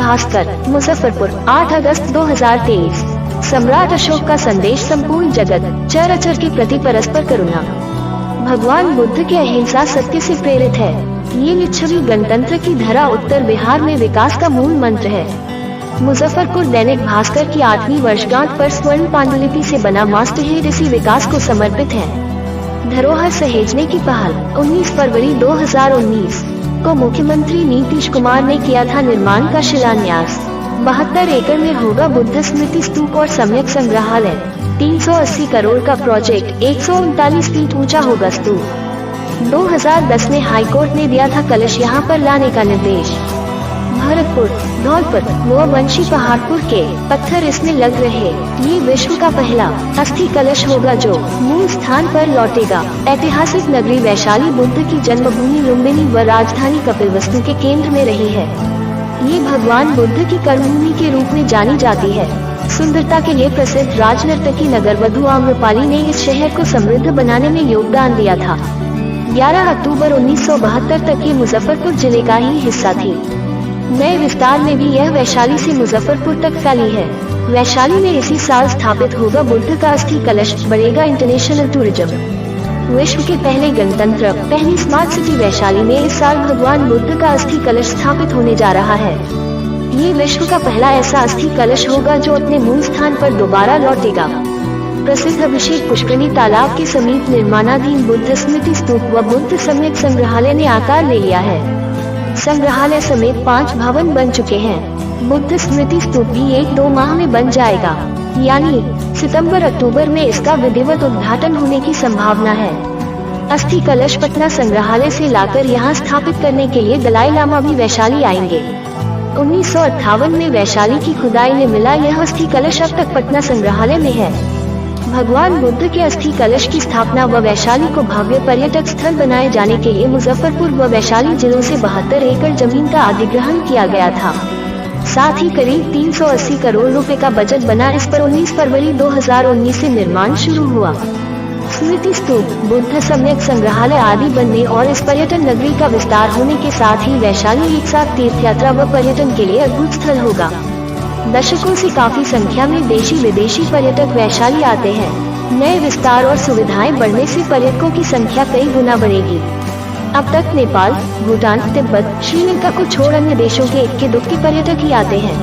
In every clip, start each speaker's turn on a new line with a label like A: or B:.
A: भास्कर, मुजफ्फरपुर, 8 अगस्त 2023। सम्राट अशोक का संदेश संपूर्ण जगत, चराचर के प्रति परस्पर करुणा। भगवान बुद्ध के अहिंसा सत्य से प्रेरित है। ये लिच्छवी गणतंत्र की धरा उत्तर बिहार में विकास का मूल मंत्र है। मुजफ्फरपुर दैनिक भास्कर की 8वीं वर्षगांठ पर स्वर्ण पांडुलिपि से बना मास्टरहेड इसी विकास को समर्पित है। धरोहर सहेजने की पहल 19 फरवरी 2019 को मुख्यमंत्री नीतीश कुमार ने किया था निर्माण का शिलान्यास। 72 एकड़ में होगा बुद्ध स्मृति स्तूप और सम्यक संग्रहालय। 380 करोड़ का प्रोजेक्ट, 139 फीट ऊंचा होगा स्तूप। 2010 में हाईकोर्ट ने दिया था कलश यहां पर लाने का निर्देश। भरतपुर, धौलपुर, नौवंशी पहाड़पुर के पत्थर इसमें लग रहे। ये विश्व का पहला अस्थि कलश होगा जो मूल स्थान पर लौटेगा। ऐतिहासिक नगरी वैशाली बुद्ध की जन्मभूमि लुम्बिनी व राजधानी कपिलवस्तु के केंद्र में रही है। ये भगवान बुद्ध की कर्मभूमि के रूप में जानी जाती है। सुंदरता के लिए प्रसिद्ध राजनर्तकी नगरवधु आम्रपाली ने इस शहर को समृद्ध बनाने में योगदान दिया था। 11 अक्टूबर 1972 तक ये मुजफ्फरपुर जिले का ही हिस्सा थी। नए विस्तार में भी यह वैशाली से मुजफ्फरपुर तक फैली है। वैशाली में इसी साल स्थापित होगा बुद्ध का अस्थि कलश, बढ़ेगा इंटरनेशनल टूरिज्म। विश्व के पहले गणतंत्र, पहली स्मार्ट सिटी वैशाली में इस साल भगवान बुद्ध का अस्थि कलश स्थापित होने जा रहा है। ये विश्व का पहला ऐसा अस्थि कलश होगा जो अपने मूल स्थान पर दोबारा लौटेगा। प्रसिद्ध अभिषेक पुष्करणी तालाब के समीप निर्माणाधीन बुद्ध स्मृति स्तूप व बुद्ध सम्यक संग्रहालय ने आकार ले लिया है। संग्रहालय समेत 5 भवन बन चुके हैं। बुद्ध स्मृति स्तूप भी 1-2 माह में बन जाएगा, यानी सितंबर-अक्टूबर में इसका विधिवत उद्घाटन होने की संभावना है। अस्थि कलश पटना संग्रहालय से लाकर यहां स्थापित करने के लिए दलाई लामा भी वैशाली आएंगे। 1958 में वैशाली की खुदाई में मिला यह अस्थि कलश अब तक पटना संग्रहालय में है। भगवान बुद्ध के अस्थि कलश की स्थापना व वैशाली को भव्य पर्यटक स्थल बनाए जाने के लिए मुजफ्फरपुर व वैशाली जिलों से 72 एकड़ जमीन का अधिग्रहण किया गया था। साथ ही करीब 380 करोड़ रुपए का बजट बना। इस पर 19 फरवरी 2019 से निर्माण शुरू हुआ। स्मृति स्तूप, बुद्ध सम्यक संग्रहालय आदि बनने और इस पर्यटन नगरी का विस्तार होने के साथ ही वैशाली एक साथ तीर्थ यात्रा व पर्यटन के लिए अद्भुत स्थल होगा। दशकों से काफी संख्या में देशी विदेशी पर्यटक वैशाली आते हैं। नए विस्तार और सुविधाएं बढ़ने से पर्यटकों की संख्या कई गुना बढ़ेगी। अब तक नेपाल, भूटान, तिब्बत, श्रीलंका को छोड़ अन्य देशों के इक्के दुक्के पर्यटक ही आते हैं।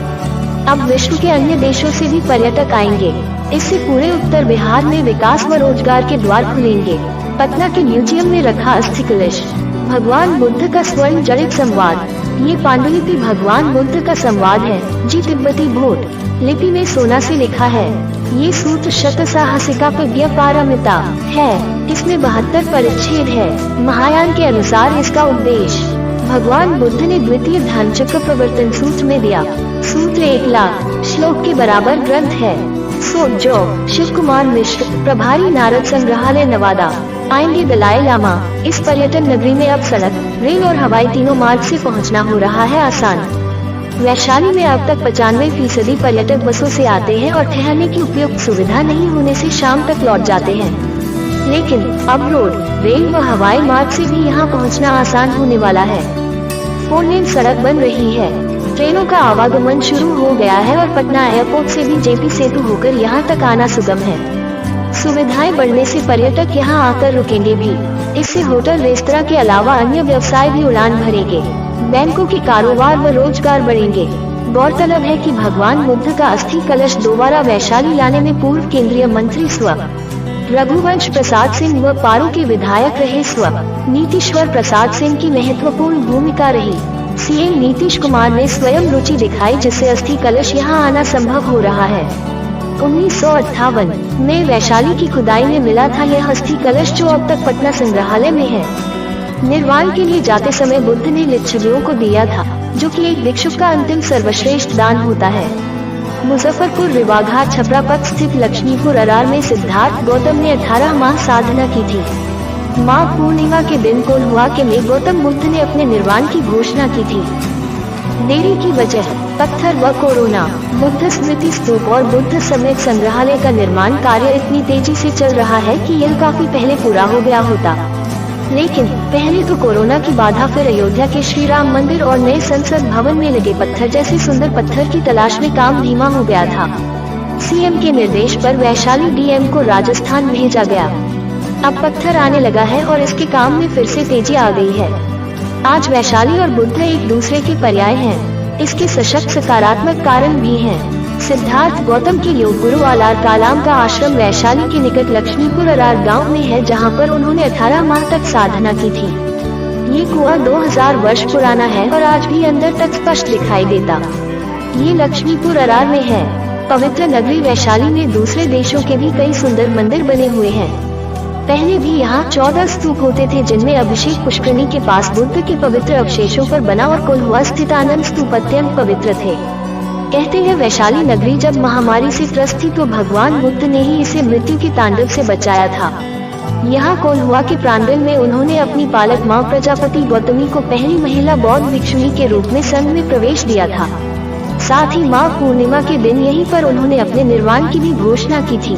A: अब विश्व के अन्य देशों से भी पर्यटक आएंगे। इससे पूरे उत्तर बिहार में विकास व रोजगार के द्वार खुलेंगे। पटना के म्यूजियम में रखा अस्थि कलश, भगवान बुद्ध का स्वर्ण जड़ित संवाद। ये पांडुलिपि भगवान बुद्ध का संवाद है। जी तिब्बती भोट लिपि में सोना से लिखा है। ये सूत्र शत साहसिका प्रज्ञा पारमिता है। इसमें 72 परिच्छेद है। महायान के अनुसार इसका उद्देश्य भगवान बुद्ध ने द्वितीय ध्यान चक्र प्रवर्तन सूत्र में दिया। सूत्र 1 लाख श्लोक के बराबर ग्रंथ है। जो शिव कुमार मिश्र, प्रभारी, नारद संग्रहालय, नवादा। आएंगे दलाई लामा। इस पर्यटन नगरी में अब सड़क, रेल और हवाई तीनों मार्ग से पहुंचना हो रहा है आसान। वैशाली में अब तक 95% पर्यटक बसों से आते हैं और ठहरने की उपयुक्त सुविधा नहीं होने से शाम तक लौट जाते हैं। लेकिन अब रोड, रेल व हवाई मार्ग से भी यहां पहुंचना आसान होने वाला है। 4 लेन सड़क बन रही है। ट्रेनों का आवागमन शुरू हो गया है और पटना एयरपोर्ट से भी जेपी सेतु होकर यहां तक आना सुगम है। सुविधाएं बढ़ने से पर्यटक यहां आकर रुकेंगे भी। इससे होटल, रेस्तरां के अलावा अन्य व्यवसाय भी उड़ान भरेंगे। बैंकों के कारोबार व रोजगार बढ़ेंगे। गौरतलब है कि भगवान बुद्ध का अस्थि कलश दोबारा वैशाली लाने में पूर्व केंद्रीय मंत्री स्व रघुवंश प्रसाद सिंह व पारू के विधायक रहे स्व नीतीश्वर प्रसाद सिंह की महत्वपूर्ण भूमिका रही। सीएम नीतीश कुमार ने स्वयं रुचि दिखाई, जिससे अस्थि कलश यहां आना संभव हो रहा है। 1958 में वैशाली की खुदाई में मिला था यह अस्थि कलश, जो अब तक पटना संग्रहालय में है। निर्माण के लिए जाते समय बुद्ध ने लिच्छवियों को दिया था, जो कि एक भिक्षुक का अंतिम सर्वश्रेष्ठ दान होता है। मुजफ्फरपुर, रिवाघाट, छपरा पथ स्थित लक्ष्मीपुर अरार में सिद्धार्थ गौतम ने 18 माह साधना की थी। माघ पूर्णिमा के दिन को हुआ कि में गौतम बुद्ध ने अपने निर्वाण की घोषणा की थी। देरी की वजह पत्थर व कोरोना। बुद्ध स्मृति स्तूप और बुद्ध सम्यक संग्रहालय का निर्माण कार्य इतनी तेजी से चल रहा है कि यह काफी पहले पूरा हो गया होता, लेकिन पहले तो कोरोना की बाधा, फिर अयोध्या के श्री राम मंदिर और नए संसद भवन में लगे पत्थर जैसे सुंदर पत्थर की तलाश में काम धीमा हो गया था। सीएम के निर्देश पर वैशाली डीएम को राजस्थान भेजा गया। अब पत्थर आने लगा है और इसके काम में फिर से तेजी आ गई है। आज वैशाली और बुद्ध एक दूसरे के पर्याय हैं। इसके सशक्त सकारात्मक कारण भी हैं। सिद्धार्थ गौतम के योग गुरु अलार कालाम का आश्रम वैशाली के निकट लक्ष्मीपुर अरार गांव में है, जहां पर उन्होंने 18 माह तक साधना की थी। ये कुआं 2000 वर्ष पुराना है और आज भी अंदर तक स्पष्ट दिखाई देता। ये लक्ष्मीपुर अरार में है। पवित्र नगरी वैशाली में दूसरे देशों के भी कई सुंदर मंदिर बने हुए हैं। पहले भी यहाँ 14 स्तूप होते थे, जिनमें अभिषेक पुष्करणी के पास बुद्ध के पवित्र अवशेषों पर बना और कोल्हुआ स्थित आनंद स्तूप अत्यंत पवित्र थे। कहते हैं वैशाली नगरी जब महामारी से त्रस्त थी तो भगवान बुद्ध ने ही इसे मृत्यु के तांडव से बचाया था। यहाँ कोल्हुआ के प्रांगण में उन्होंने अपनी पालक माँ प्रजापति गौतमी को पहली महिला बौद्ध भिक्षुणी के रूप में संघ में प्रवेश दिया था। साथ ही माघ पूर्णिमा के दिन यहीं पर उन्होंने अपने निर्वाण की भी घोषणा की थी।